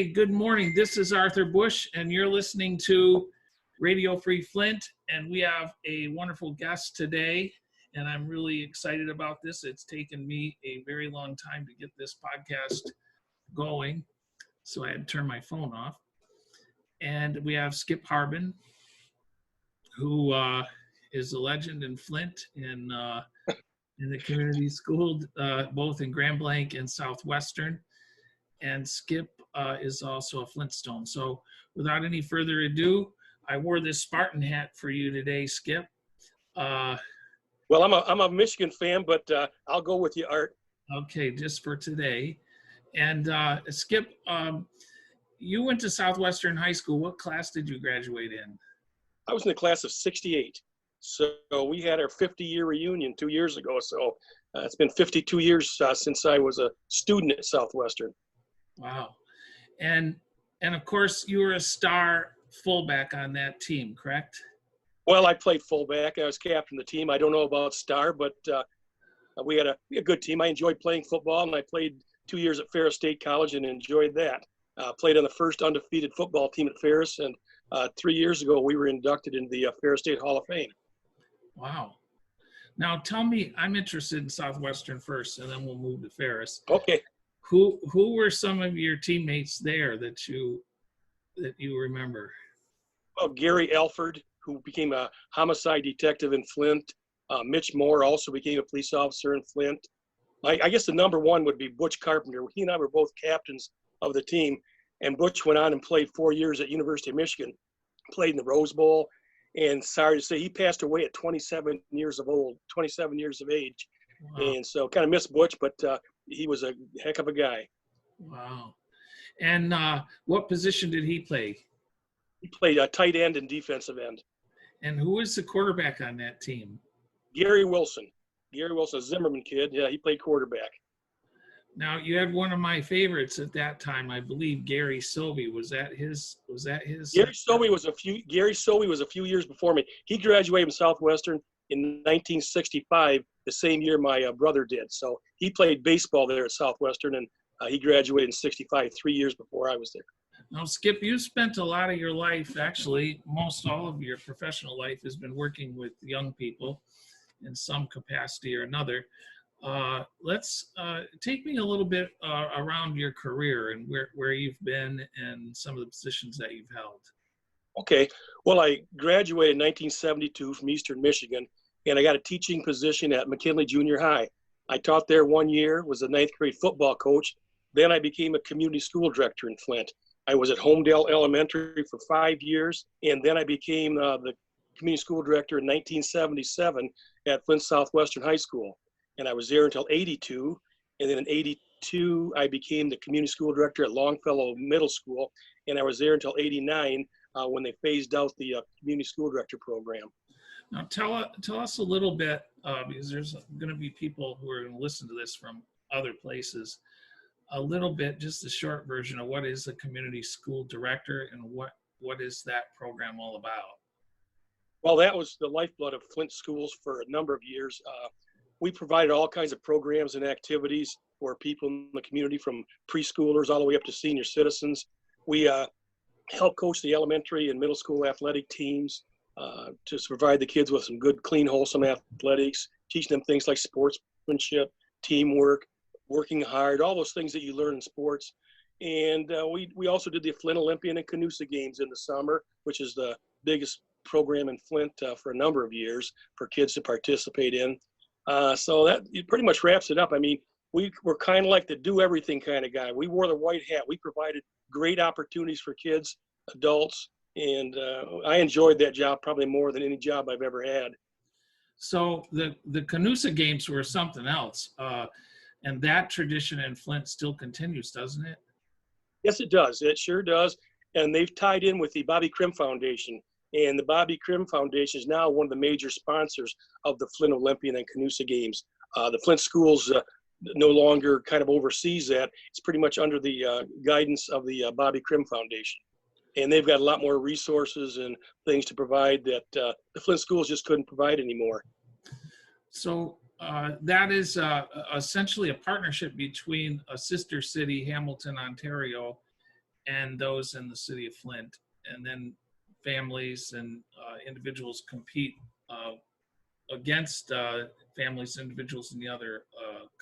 Okay, good morning. This is Arthur Bush, and you're listening to Radio Free Flint, and we have a wonderful guest today, and I'm really excited about this. It's taken me a very long time to get this podcast going, so I had to turn my phone off. And we have Skip Harbin, who is a legend in Flint in the community school, both in Grand Blanc and Southwestern. And Skip is also a Flintstone. So without any further ado, I wore this Spartan hat for you today, Skip. Well, I'm a Michigan fan, but I'll go with you, Art. Okay, just for today. And Skip, you went to Southwestern High School. What class did you graduate in? I was in the class of 68. So we had our 50-year reunion 2 years ago. So it's been 52 years since I was a student at Southwestern. Wow. And of course, you were a star fullback on that team, correct? Well, I played fullback. I was captain of the team. I don't know about star, but we had a good team. I enjoyed playing football, and I played 2 years at Ferris State College and enjoyed that. Played on the first undefeated football team at Ferris, and 3 years ago, we were inducted into the Ferris State Hall of Fame. Wow. Now tell me, I'm interested in Southwestern first, and then we'll move to Ferris. Okay. Who were some of your teammates there that you remember? Well, Gary Alford, who became a homicide detective in Flint. Mitch Moore also became a police officer in Flint. I guess the number one would be Butch Carpenter. He and I were both captains of the team, and Butch went on and played 4 years at University of Michigan, played in the Rose Bowl, and sorry to say, he passed away at 27 years of age. Wow. And so kind of miss Butch, but he was a heck of a guy. Wow. And what position did he play? He played tight end and defensive end. And who was the quarterback on that team? Gary Wilson. Gary Wilson, a Zimmerman kid. Yeah, he played quarterback. Now, you had one of my favorites at that time, I believe, Gary Silvey. Was that his? Gary Silvey was a few years before me. He graduated from Southwestern in 1965, the same year my brother did. So he played baseball there at Southwestern, and he graduated in 65, 3 years before I was there. Now, Skip, you spent a lot of your life, actually, most all of your professional life has been working with young people in some capacity or another. Let's take me a little bit around your career and where you've been and some of the positions that you've held. Okay. Well, I graduated in 1972 from Eastern Michigan, and I got a teaching position at McKinley Junior High. I taught there 1 year, was a ninth grade football coach. Then I became a community school director in Flint. I was at Homedale Elementary for 5 years, and then I became the community school director in 1977 at Flint Southwestern High School. And I was there until 82. And then in 82, I became the community school director at Longfellow Middle School. And I was there until 89 when they phased out the community school director program. Now tell us a little bit, because there's going to be people who are going to listen to this from other places, a little bit, just a short version of what is a community school director and what is that program all about? Well, that was the lifeblood of Flint schools for a number of years. We provided all kinds of programs and activities for people in the community, from preschoolers all the way up to senior citizens. We helped coach the elementary and middle school athletic teams to provide the kids with some good, clean, wholesome athletics, teaching them things like sportsmanship, teamwork, working hard, all those things that you learn in sports. And we also did the Flint Olympian and Canusa games in the summer, which is the biggest program in Flint for a number of years for kids to participate in. So that pretty much wraps it up. I mean, we were kind of like the do everything kind of guy. We wore the white hat. We provided great opportunities for kids, adults, and I enjoyed that job probably more than any job I've ever had. So the Canusa games were something else, and that tradition in Flint still continues, doesn't it? Yes, it does. It sure does. And they've tied in with the Bobby Krim Foundation. And the Bobby Krim Foundation is now one of the major sponsors of the Flint Olympian and Canusa games. The Flint schools no longer kind of oversees that. It's pretty much under the guidance of the Bobby Krim Foundation. And they've got a lot more resources and things to provide that the Flint schools just couldn't provide anymore. So that is essentially a partnership between a sister city, Hamilton, Ontario, and those in the city of Flint. And then families and individuals compete against families, individuals in the other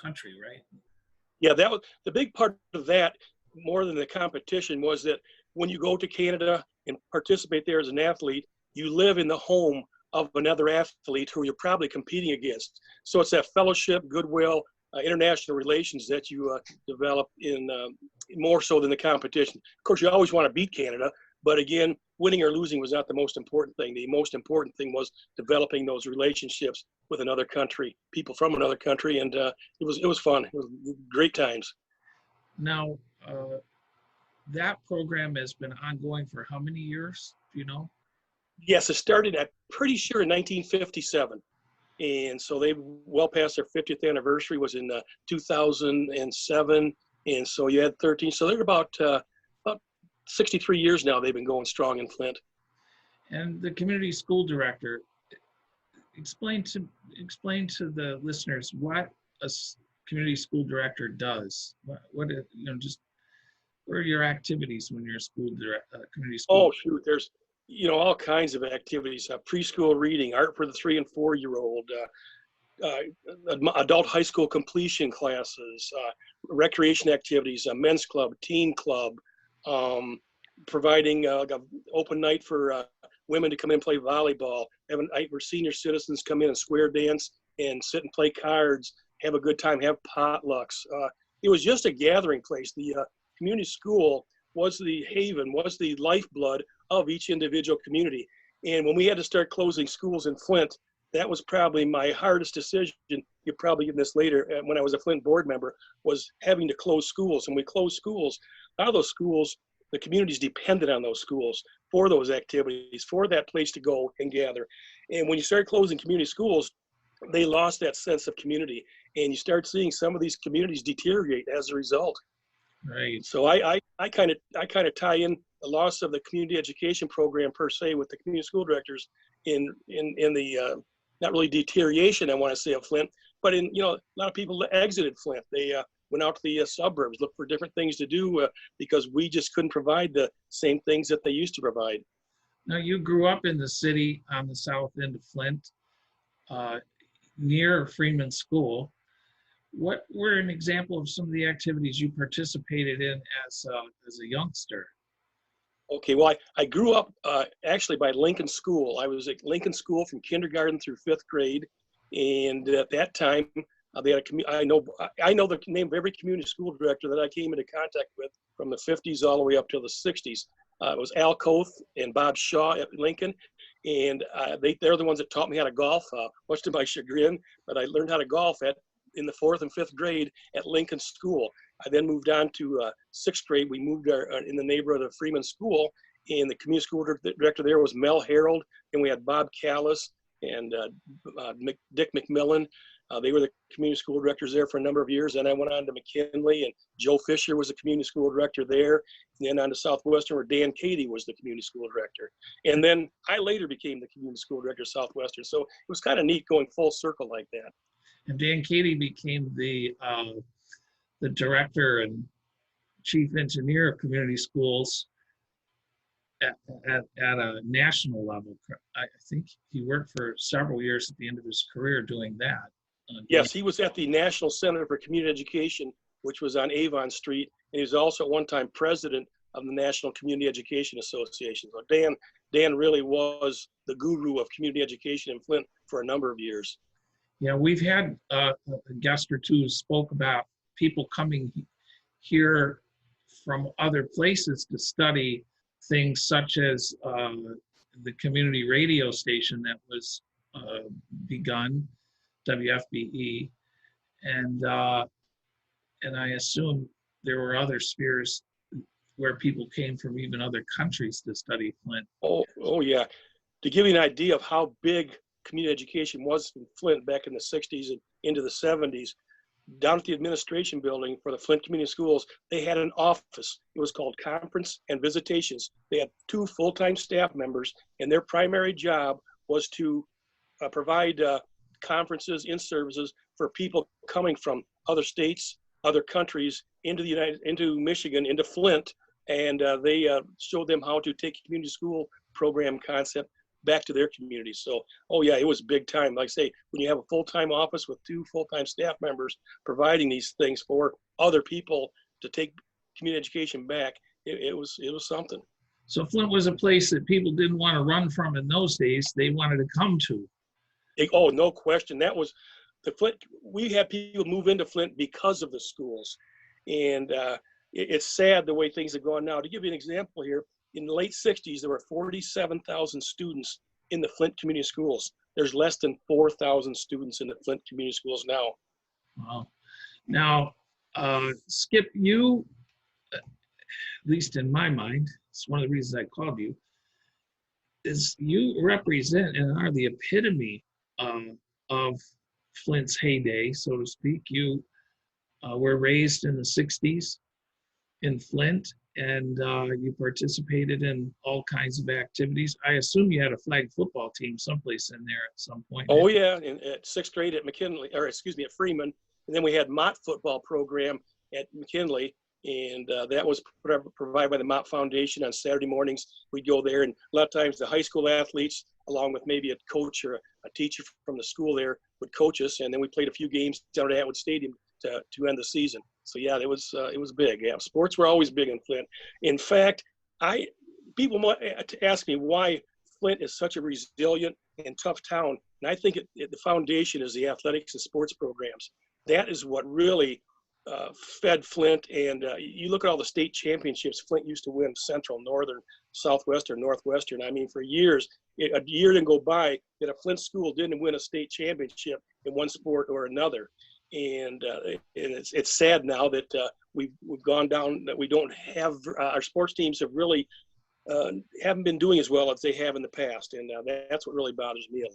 country, right? Yeah, that was the big part of that, more than the competition, was that when you go to Canada and participate there as an athlete, you live in the home of another athlete who you're probably competing against. So it's that fellowship, goodwill, international relations that you develop in more so than the competition. Of course, you always want to beat Canada, but again, winning or losing was not the most important thing. The most important thing was developing those relationships with another country, people from another country, and it was fun. It was great times. Now, that program has been ongoing for how many years? Do you know? Yes, it started, I'm pretty sure, in 1957. And so they well past their 50th anniversary was in 2007. And so you had 13. So they're about 63 years now they've been going strong in Flint. And the community school director, explain to the listeners what a community school director does. What just what are your activities when you're a community school? Oh, shoot, there's all kinds of activities: preschool reading, art for the 3 and 4 year old, adult high school completion classes, recreation activities, a men's club, teen club, providing like an open night for women to come in and play volleyball, have a night where senior citizens come in and square dance and sit and play cards, have a good time, have potlucks. It was just a gathering place. The community school was the haven, was the lifeblood of each individual community. And when we had to start closing schools in Flint, that was probably my hardest decision. You're probably getting this later. When I was a Flint board member, was having to close schools. And we closed schools. A lot of those schools, the communities depended on those schools for those activities, for that place to go and gather. And when you start closing community schools, they lost that sense of community. And you start seeing some of these communities deteriorate as a result. Right. So I kind of tie in the loss of the community education program per se with the community school directors in the not really deterioration, I want to say, of Flint, but in a lot of people exited Flint. They went out to the suburbs, looked for different things to do because we just couldn't provide the same things that they used to provide. Now, you grew up in the city on the south end of Flint, near Freeman School. What were an example of some of the activities you participated in as a youngster? Okay, well, I grew up actually by Lincoln School. I was at Lincoln School from kindergarten through 5th grade, and at that time, they had I know the name of every community school director that I came into contact with from the 50s all the way up to the 60s. It was Al Koth and Bob Shaw at Lincoln, and they're the ones that taught me how to golf, much to my chagrin. But I learned how to golf in the 4th and 5th grade at Lincoln School. I then moved on to 6th grade. We moved in the neighborhood of Freeman School, and the community school director there was Mel Harold, and we had Bob Callis and Dick McMillan. They were the community school directors there for a number of years. Then I went on to McKinley, and Joe Fisher was the community school director there. And then on to Southwestern, where Dan Cady was the community school director. And then I later became the community school director of Southwestern. So it was kind of neat going full circle like that. And Dan Cady became the director and chief engineer of community schools at a national level. I think he worked for several years at the end of his career doing that. Yes, he was at the National Center for Community Education, which was on Avon Street, and he was also at one time president of the National Community Education Association. So Dan really was the guru of community education in Flint for a number of years. Yeah, we've had a guest or two who spoke about people coming here from other places to study things such as the community radio station that was begun, WFBE, and I assume there were other spheres where people came from even other countries to study Flint. Oh yeah. To give you an idea of how big community education was in Flint back in the 60s and into the 70s, down at the administration building for the Flint Community Schools, they had an office. It was called Conference and Visitations. They had 2 full-time staff members, and their primary job was to provide conferences and services for people coming from other states, other countries, into Michigan, into Flint, and they showed them how to take community school program concept back to their community. So, oh yeah, it was big time. Like I say, when you have a full-time office with 2 full-time staff members providing these things for other people to take community education back, it was something. So Flint was a place that people didn't want to run from in those days. They wanted to come to. Oh, no question. That was the Flint. We had people move into Flint because of the schools, and it's sad the way things have gone now. To give you an example here, in the late 60s, there were 47,000 students in the Flint Community Schools. There's less than 4,000 students in the Flint Community Schools now. Wow. Now, Skip, you, at least in my mind, it's one of the reasons I called you, is you represent and are the epitome of Flint's heyday, so to speak. You were raised in the 60s in Flint, and you participated in all kinds of activities. I assume you had a flag football team someplace in there at some point. Oh yeah, at 6th grade at McKinley, or excuse me, at Freeman, and then we had Mott football program at McKinley, and that was provided by the Mott Foundation. On Saturday mornings, we'd go there, and a lot of times the high school athletes, along with maybe a coach or a teacher from the school there, would coach us, and then we played a few games down at Atwood Stadium to end the season. So yeah, it was big. Yeah, sports were always big in Flint. In fact, people might ask me why Flint is such a resilient and tough town, and I think the foundation is the athletics and sports programs. That is what really fed Flint. And you look at all the state championships Flint used to win: Central, Northern, Southwestern, Northwestern. I mean, for years, a year didn't go by that a Flint school didn't win a state championship in one sport or another. And it's sad now that we've gone down, that we don't have our sports teams have really haven't been doing as well as they have in the past, and that's what really bothers me a lot.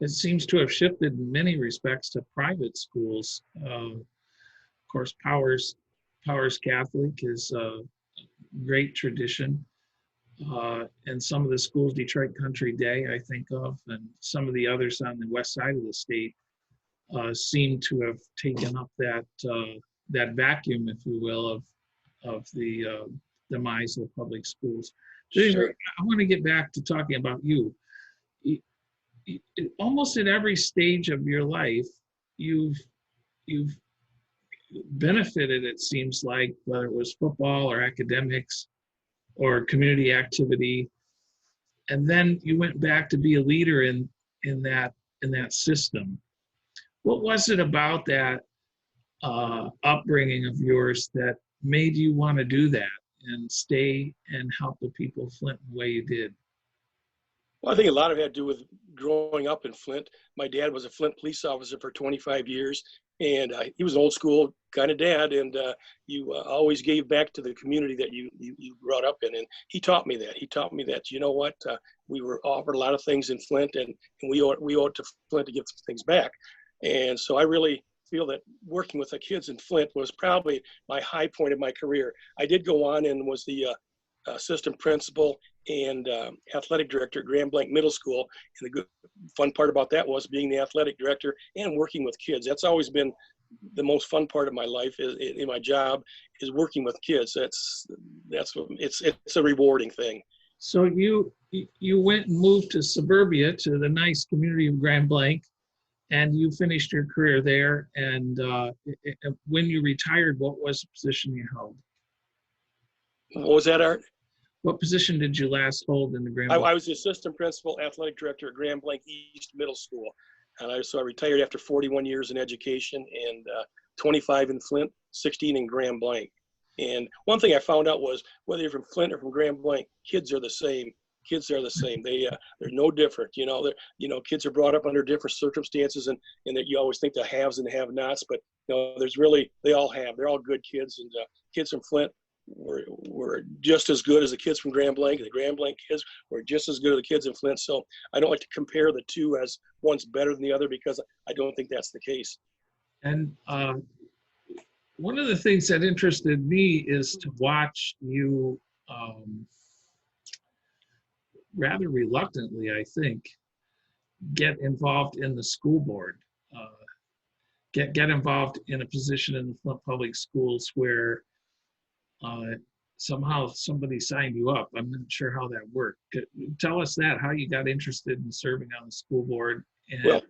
It seems to have shifted in many respects to private schools. Of course, Powers Catholic is a great tradition, and some of the schools, Detroit Country Day, I think of, and some of the others on the west side of the state seem to have taken up that vacuum, if you will, of the demise of public schools. Sure. I want to get back to talking about you. Almost at every stage of your life, you've benefited, it seems like, whether it was football or academics or community activity, and then you went back to be a leader in that system. What was it about that upbringing of yours that made you want to do that and stay and help the people of Flint the way you did? Well, I think a lot of it had to do with growing up in Flint. My dad was a Flint police officer for 25 years, and he was an old school kind of dad, and you always gave back to the community that you brought up in. And he taught me that. He taught me that, you know what, we were offered a lot of things in Flint, and we owe it to Flint to give things back. And so I really feel that working with the kids in Flint was probably my high point of my career. I did go on and was the assistant principal and athletic director at Grand Blanc Middle School. And the good fun part about that was being the athletic director and working with kids. That's always been the most fun part of my life in my job, is working with kids. It's a rewarding thing. So you went and moved to suburbia, to the nice community of Grand Blanc, and you finished your career there. And when you retired, what was the position you held? What was that, Art? What position did you last hold in the Grand Blanc? I was the assistant principal athletic director at Grand Blanc East Middle School. And so I retired after 41 years in education, and 25 in Flint, 16 in Grand Blanc. And one thing I found out was, whether you're from Flint or from Grand Blanc, kids are the same. Kids are the same. They're no different. Kids are brought up under different circumstances, and that you always think the haves and the have-nots, but they're all good kids. And kids from Flint were just as good as the kids from Grand Blanc. The Grand Blanc kids were just as good as the kids in Flint. So I don't like to compare the two as one's better than the other, because I don't think that's the case. And one of the things that interested me is to watch you rather reluctantly, I think, get involved in the school board, get involved in a position in the Flint Public Schools where somehow somebody signed you up. I'm not sure how that worked. Tell us that, how you got interested in serving on the school board. And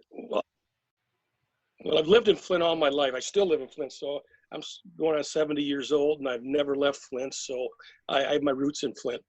Well, I've lived in Flint all my life. I still live in Flint, so I'm going on 70 years old, and I've never left Flint, so I have my roots in Flint.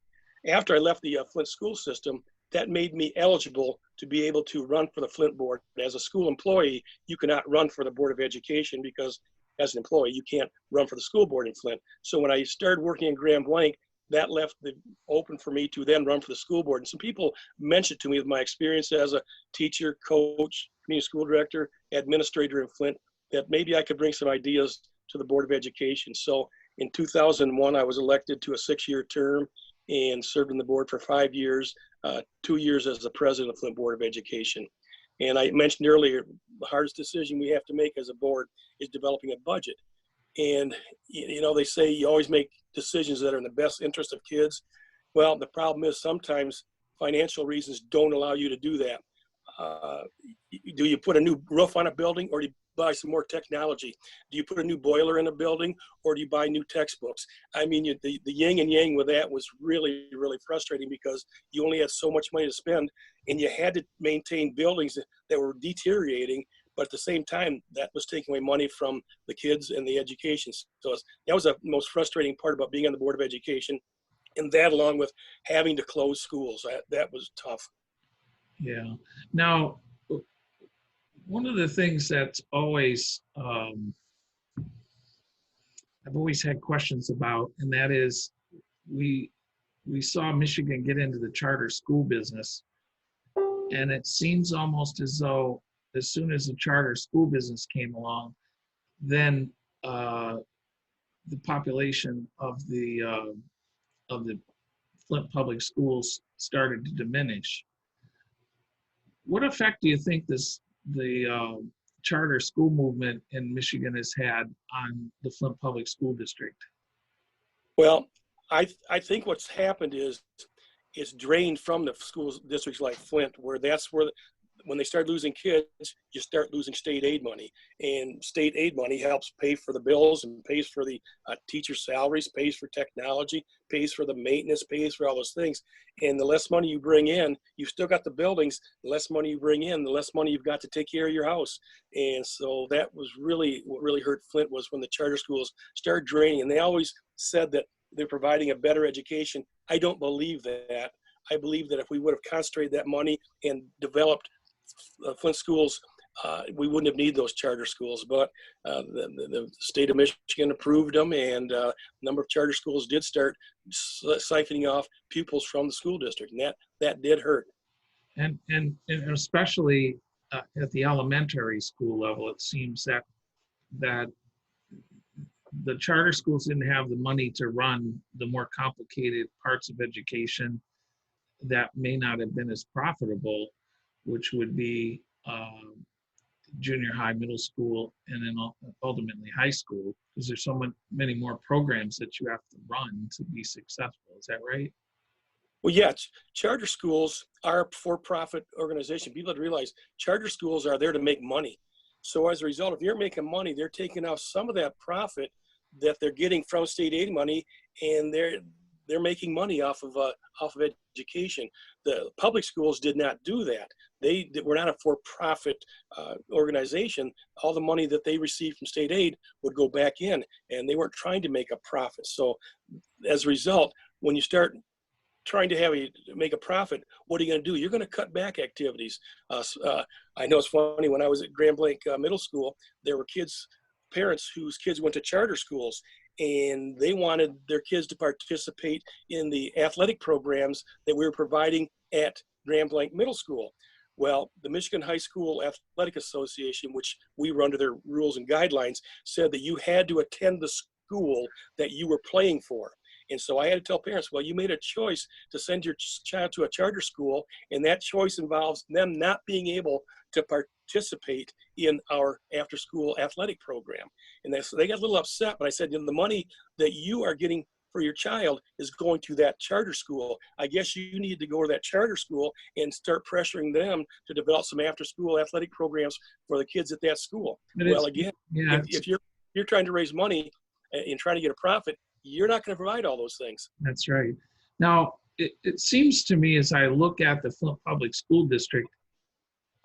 After I left the Flint school system, that made me eligible to be able to run for the Flint board. As a school employee, you cannot run for the Board of Education because as an employee, you can't run for the school board in Flint. So when I started working in Grand Blanc, that left the open for me to then run for the school board. And some people mentioned to me with my experience as a teacher, coach, community school director, administrator in Flint, that maybe I could bring some ideas to the Board of Education. So in 2001, I was elected to a 6-year term and served on the board for 5 years, 2 years as the president of Flint Board of Education. And I mentioned earlier, the hardest decision we have to make as a board is developing a budget. And, you know, they say you always make decisions that are in the best interest of kids. Well, the problem is sometimes financial reasons don't allow you to do that. Do you put a new roof on a building, or do you buy some more technology? Do you put a new boiler in a building, or do you buy new textbooks? I mean, the yin and yang with that was really, really frustrating because you only had so much money to spend, and you had to maintain buildings that were deteriorating. But at the same time, that was taking away money from the kids and the education. So that was the most frustrating part about being on the Board of Education. And that, along with having to close schools, that was tough. Yeah. Now, one of the things that's always, I've always had questions about, and that is we saw Michigan get into the charter school business, and it seems almost as though as soon as the charter school business came along, then the population of the Flint public schools started to diminish. What effect do you think the charter school movement in Michigan has had on the Flint Public School District? Well, I think what's happened is it's drained from the school districts like Flint, where that's where when they start losing kids, you start losing state aid money. And state aid money helps pay for the bills and pays for the teacher salaries, pays for technology, pays for the maintenance, pays for all those things. And the less money you bring in, you've still got the buildings. The less money you bring in, the less money you've got to take care of your house. And so that was really what really hurt Flint, was when the charter schools started draining. And they always said that they're providing a better education. I don't believe that. I believe that if we would have concentrated that money and developed Flint schools, we wouldn't have needed those charter schools. But the state of Michigan approved them, and a number of charter schools did start siphoning off pupils from the school district, and that did hurt. And especially at the elementary school level, it seems that the charter schools didn't have the money to run the more complicated parts of education that may not have been as profitable, which would be junior high, middle school, and then ultimately high school, because there's so many more programs that you have to run to be successful. Is that right? Well, yeah, charter schools are a for-profit organization. People have to realize charter schools are there to make money. So as a result, if you're making money, they're taking out some of that profit that they're getting from state aid money, and they're making money off of education. The public schools did not do that. They were not a for-profit organization. All the money that they received from state aid would go back in, and they weren't trying to make a profit. So as a result, when you start trying to make a profit, what are you going to do? You're going to cut back activities. I know it's funny, when I was at Grand Blanc Middle School, there were parents whose kids went to charter schools, and they wanted their kids to participate in the athletic programs that we were providing at Grand Blanc Middle School. Well, the Michigan High School Athletic Association, which we run under their rules and guidelines, said that you had to attend the school that you were playing for. And so I had to tell parents, well, you made a choice to send your child to a charter school, and that choice involves them not being able to participate in our after-school athletic program. And so they got a little upset, but I said, the money that you are getting for your child is going to that charter school. I guess you need to go to that charter school and start pressuring them to develop some after-school athletic programs for the kids at that school. Well, again, if you're trying to raise money and trying to get a profit, you're not going to provide all those things. That's right. Now, it seems to me as I look at the Flint Public School District,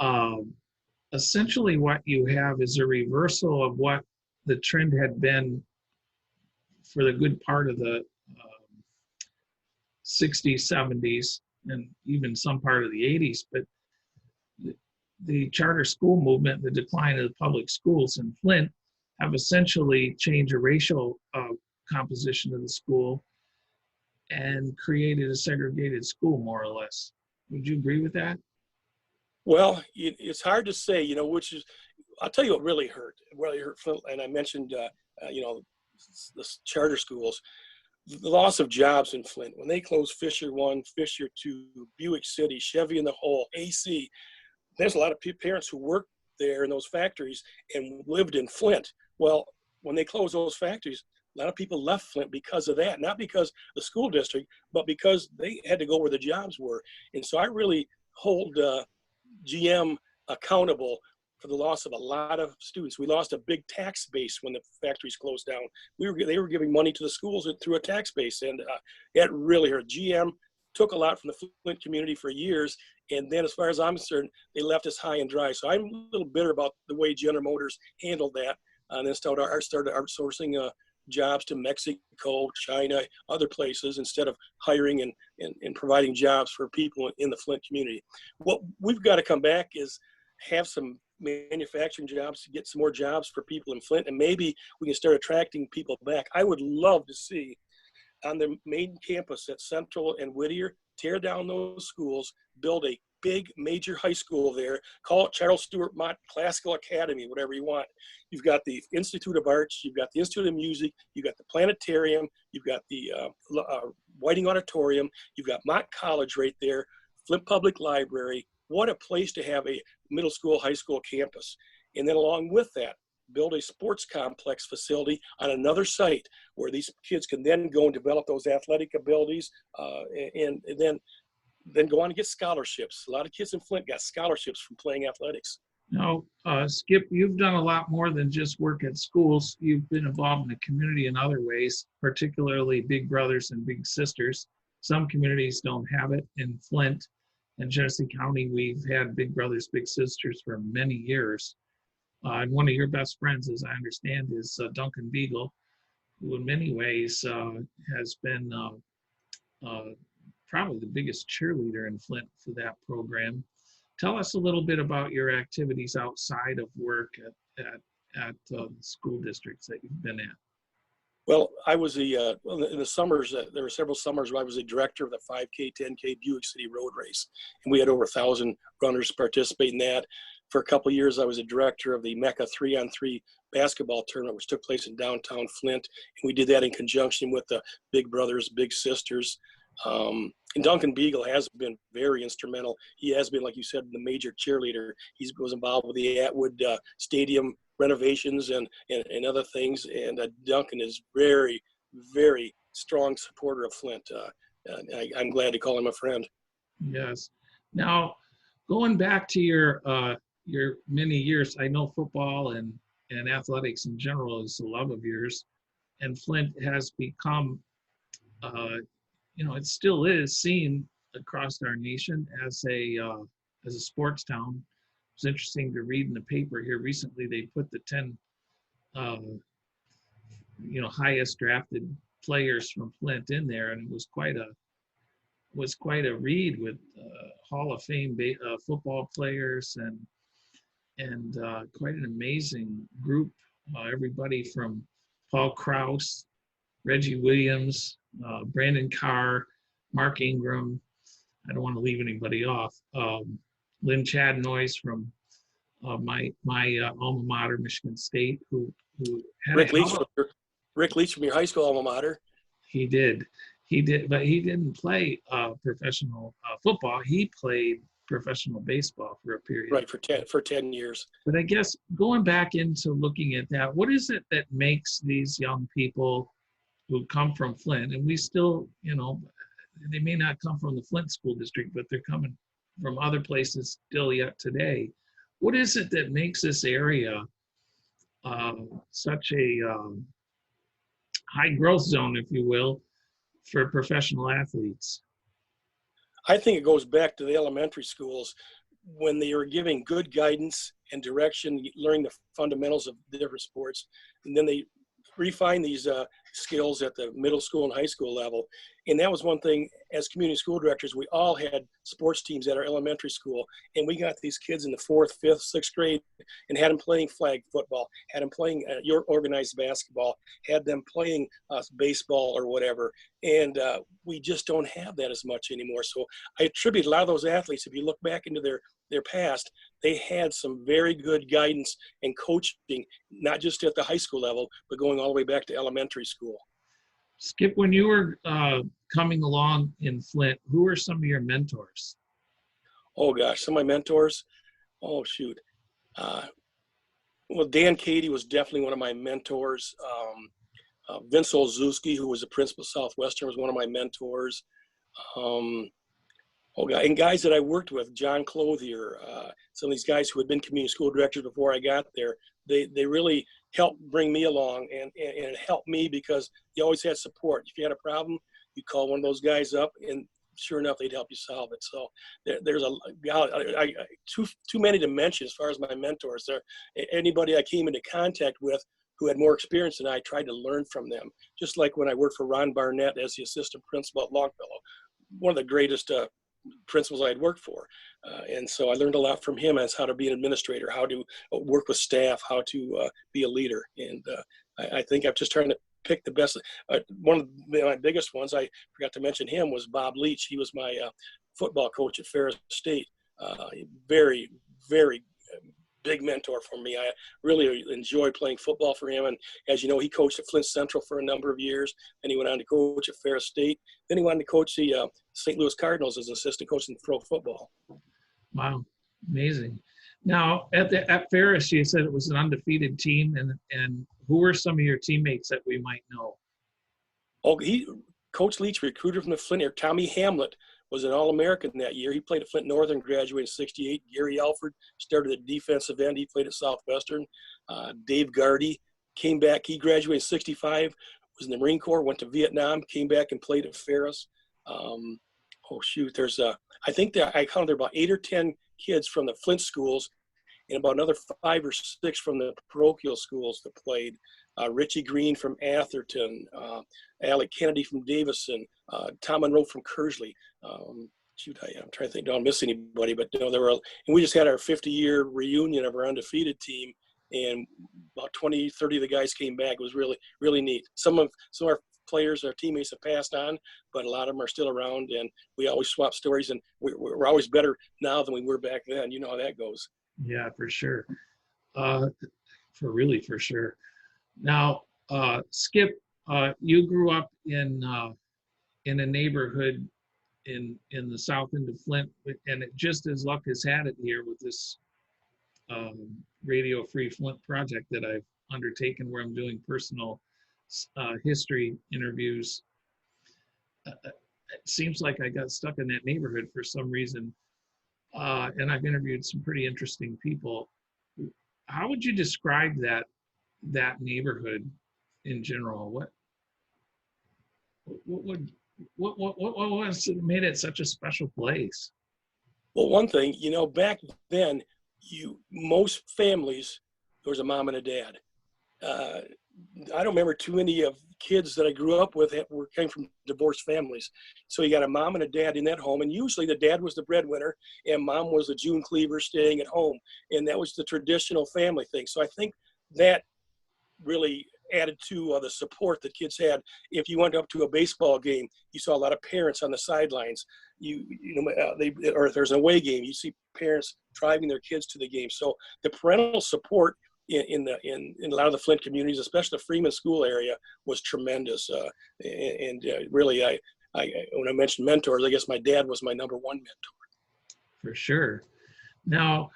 um, essentially what you have is a reversal of what the trend had been for the good part of the 60s, 70s, and even some part of the 80s. But the charter school movement, the decline of the public schools in Flint, have essentially changed the racial composition of the school and created a segregated school, more or less. Would you agree with that? Well, it's hard to say, which is, I'll tell you what really hurt. Really hurt Flint, and I mentioned, the charter schools. The loss of jobs in Flint. When they closed Fisher 1, Fisher 2, Buick City, Chevy in the Hole, AC, there's a lot of parents who worked there in those factories and lived in Flint. Well, when they closed those factories, a lot of people left Flint because of that, not because of the school district, but because they had to go where the jobs were. And so I really hold GM accountable for the loss of a lot of students. We lost a big tax base when the factories closed down. They were giving money to the schools through a tax base, and it really hurt. GM took a lot from the Flint community for years, and then as far as I'm concerned, they left us high and dry. So I'm a little bitter about the way General Motors handled that, and then started outsourcing jobs to Mexico, China, other places, instead of hiring and providing jobs for people in the Flint community. What we've got to come back is have some manufacturing jobs to get some more jobs for people in Flint, and maybe we can start attracting people back. I would love to see on the main campus at Central and Whittier, tear down those schools, build a big major high school there, call it Charles Stewart Mott Classical Academy, whatever you want. You've got the Institute of Arts, you've got the Institute of Music, you've got the Planetarium, you've got the Whiting Auditorium, you've got Mott College right there, Flint Public Library. What a place to have a middle school, high school campus. And then along with that, build a sports complex facility on another site where these kids can then go and develop those athletic abilities, and then go on and get scholarships. A lot of kids in Flint got scholarships from playing athletics. Now, Skip, you've done a lot more than just work at schools. You've been involved in the community in other ways, particularly Big Brothers and Big Sisters. Some communities don't have it. In Flint and Genesee County, we've had Big Brothers, Big Sisters for many years. And one of your best friends, as I understand, is Duncan Beagle, who in many ways has been probably the biggest cheerleader in Flint for that program. Tell us a little bit about your activities outside of work at school districts that you've been at. Well, I was in the summers, there were several summers where I was a director of the 5K, 10K Buick City Road Race. And we had over 1,000 runners participate in that. For a couple of years, I was a director of the Mecca 3-on-3 basketball tournament, which took place in downtown Flint. And we did that in conjunction with the Big Brothers, Big Sisters. And Duncan Beagle has been very instrumental. He has been, like you said, the major cheerleader. He was involved with the Atwood Stadium renovations and other things. And Duncan is very, very strong supporter of Flint. I'm glad to call him a friend. Yes. Now, going back to your many years, I know football and athletics in general is a love of yours, and Flint has become, it still is seen across our nation as a sports town. It's interesting to read in the paper here recently. They put the 10, highest drafted players from Flint in there, and it was quite a read with Hall of Fame football players and quite an amazing group. Everybody from Paul Krause, Reggie Williams, Brandon Carr, Mark Ingram. I don't want to leave anybody off. Lynn Chadnoys from my alma mater, Michigan State, who had Rick Leach from your high school alma mater. He did, but he didn't play professional football. He played professional baseball for a period. Right, for 10 years. But I guess going back into looking at that, what is it that makes these young people who come from Flint, and we still, they may not come from the Flint school district, but they're coming from other places still yet today. What is it that makes this area such a high growth zone, if you will, for professional athletes? I think it goes back to the elementary schools when they were giving good guidance and direction, learning the fundamentals of the different sports, and then they refine these skills at the middle school and high school level. And that was one thing, as community school directors, we all had sports teams at our elementary school, and we got these kids in the 4th, 5th, 6th grade and had them playing flag football, had them playing your organized basketball, had them playing baseball or whatever. And we just don't have that as much anymore. So I attribute a lot of those athletes, if you look back into their past, they had some very good guidance and coaching, not just at the high school level, but going all the way back to elementary school. Skip, when you were coming along in Flint, who were some of your mentors? Oh gosh, some of my mentors. Oh shoot. Well, Dan Cady was definitely one of my mentors. Vince Olszewski, who was the principal of Southwestern, was one of my mentors. And guys that I worked with, John Clothier, some of these guys who had been community school directors before I got there, they really helped bring me along, and it helped me because you always had support. If you had a problem, you call one of those guys up, and sure enough, they'd help you solve it. So there's too many to mention as far as my mentors. There, anybody I came into contact with who had more experience than I tried to learn from them. Just like when I worked for Ron Barnett as the assistant principal at Longfellow, one of the greatest principals I had worked for. And so I learned a lot from him as how to be an administrator, how to work with staff, how to be a leader. And I think I'm just trying to pick the best. One of my biggest ones, I forgot to mention him, was Bob Leach. He was my football coach at Ferris State. Very, very big mentor for me. I really enjoyed playing football for him. And as you know, he coached at Flint Central for a number of years. Then he went on to coach at Ferris State. Then he went on to coach the St. Louis Cardinals as assistant coach in pro football. Wow, amazing. Now, at Ferris, you said it was an undefeated team. And who were some of your teammates that we might know? Oh, Coach Leach recruited from the Flint area. Tommy Hamlet was an All-American that year. He played at Flint Northern, graduated in '68. Gary Alford started at defensive end. He played at Southwestern. Dave Gardy came back. He graduated in '65, was in the Marine Corps, went to Vietnam, came back and played at Ferris. I think that I counted there about 8 or 10 kids from the Flint schools and about another 5 or 6 from the parochial schools that played. Richie Green from Atherton, Alec Kennedy from Davison, Tom Monroe from Kersley. I'm trying to think, don't miss anybody, but no, and we just had our 50-year reunion of our undefeated team, and about 20, 30 of the guys came back. It was really, really neat. Some of our players, our teammates have passed on, but a lot of them are still around, and we always swap stories, and we're always better now than we were back then. You know how that goes. Yeah, for sure. For sure. Now, Skip, you grew up in a neighborhood in the south end of Flint, and it just as luck has had it here with this Radio Free Flint project that I've undertaken, where I'm doing personal history interviews. It seems like I got stuck in that neighborhood for some reason, and I've interviewed some pretty interesting people. How would you describe that neighborhood in general? What was it made it such a special place? Well, one thing, back then, most families, there was a mom and a dad. I don't remember too many of kids that I grew up with that came from divorced families. So you got a mom and a dad in that home, and usually the dad was the breadwinner and mom was the June cleaver staying at home. And that was the traditional family thing. So I think that really added to the support that kids had. If you went up to a baseball game, you saw a lot of parents on the sidelines. Or if there's an away game, you see parents driving their kids to the game. So the parental support in a lot of the Flint communities, especially the Freeman School area, was tremendous. Really, when I mentioned mentors, I guess my dad was my number one mentor. For sure. Now,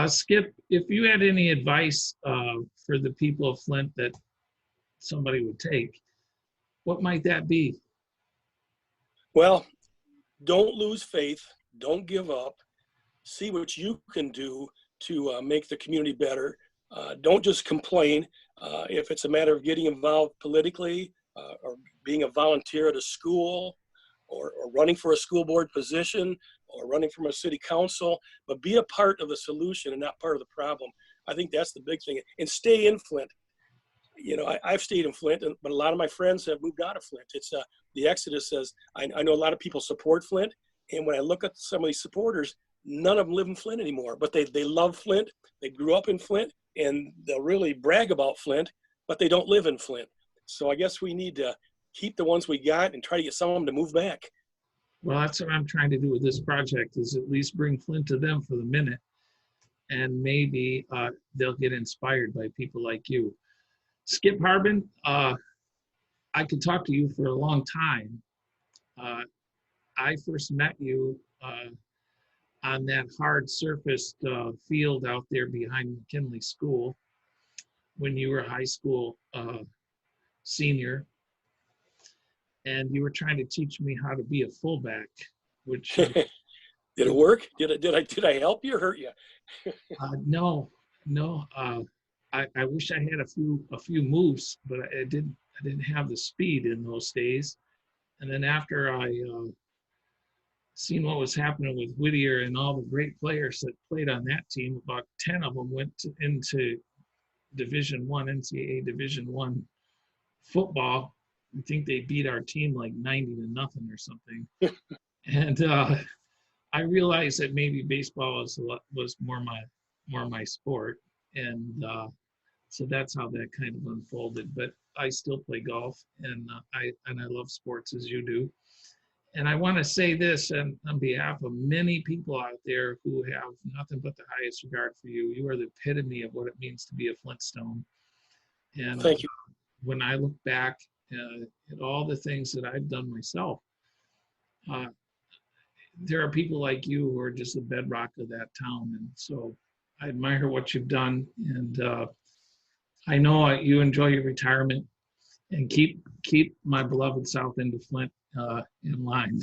Skip, if you had any advice for the people of Flint that somebody would take, what might that be? Well, don't lose faith. Don't give up. See what you can do to make the community better. Don't just complain. If it's a matter of getting involved politically, or being a volunteer at a school, or running for a school board position, or running from a city council, but be a part of the solution and not part of the problem. I think that's the big thing. And stay in Flint. You know, I've stayed in Flint, but a lot of my friends have moved out of Flint. It's the exodus says, I know a lot of people support Flint. And when I look at some of these supporters, none of them live in Flint anymore, but they love Flint. They grew up in Flint, and they'll really brag about Flint, but they don't live in Flint. So I guess we need to keep the ones we got and try to get some of them to move back. Well, that's what I'm trying to do with this project, is at least bring Flint to them for the minute. And maybe they'll get inspired by people like you. Skip Harbin, I could talk to you for a long time. I first met you on that hard surfaced field out there behind McKinley School when you were a high school senior, and you were trying to teach me how to be a fullback, which did it work? Did I help you or hurt you? No. I wish I had a few moves, but I didn't have the speed in those days. And then after I seen what was happening with Whittier and all the great players that played on that team, about 10 of them went into Division I, NCAA Division I football. I think they beat our team like 90-0 or something. And I realized that maybe baseball was more my sport. And so that's how that kind of unfolded. But I still play golf, and I love sports as you do. And I want to say this, and on behalf of many people out there who have nothing but the highest regard for you. You are the epitome of what it means to be a Flintstone. And thank you. When I look back at all the things that I've done myself, there are people like you who are just the bedrock of that town. And so I admire what you've done. And I know you enjoy your retirement, and keep my beloved South End of Flint in line.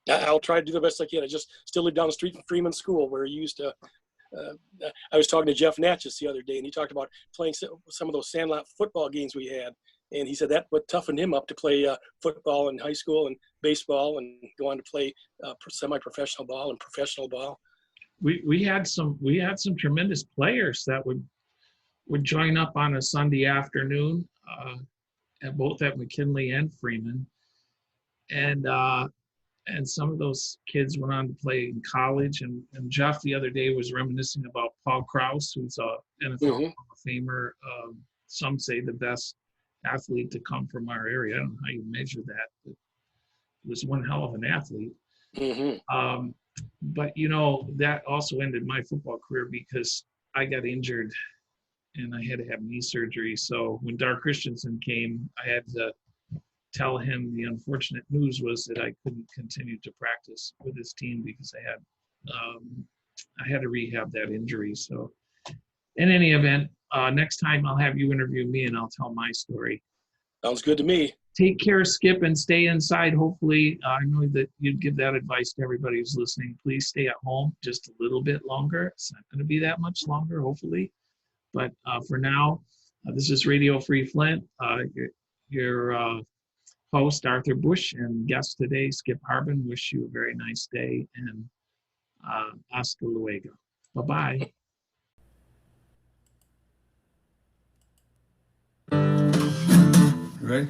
I'll try to do the best I can. I just still live down the street from Freeman School, where you used to. I was talking to Jeff Natchez the other day, and he talked about playing some of those sandlot football games we had. And he said that would toughen him up to play football in high school and baseball, and go on to play semi-professional ball and professional ball. We had some tremendous players that would join up on a Sunday afternoon at both McKinley and Freeman, and some of those kids went on to play in college. And Jeff the other day was reminiscing about Paul Krause, who's a NFL Hall of Famer. Some say the best athlete to come from our area. I don't know how you measure that, but he was one hell of an athlete. But you know, that also ended my football career because I got injured and I had to have knee surgery. So when Dar Christensen came, I had to tell him the unfortunate news was that I couldn't continue to practice with his team because I had to rehab that injury. So in any event, next time I'll have you interview me and I'll tell my story. Sounds good to me. Take care, Skip, and stay inside. Hopefully, I know that you'd give that advice to everybody who's listening. Please stay at home just a little bit longer. It's not going to be that much longer, hopefully. But for now, this is Radio Free Flint. Your host, Arthur Bush, and guest today, Skip Harbin. Wish you a very nice day, and hasta luego. Bye-bye. Ready?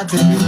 contribute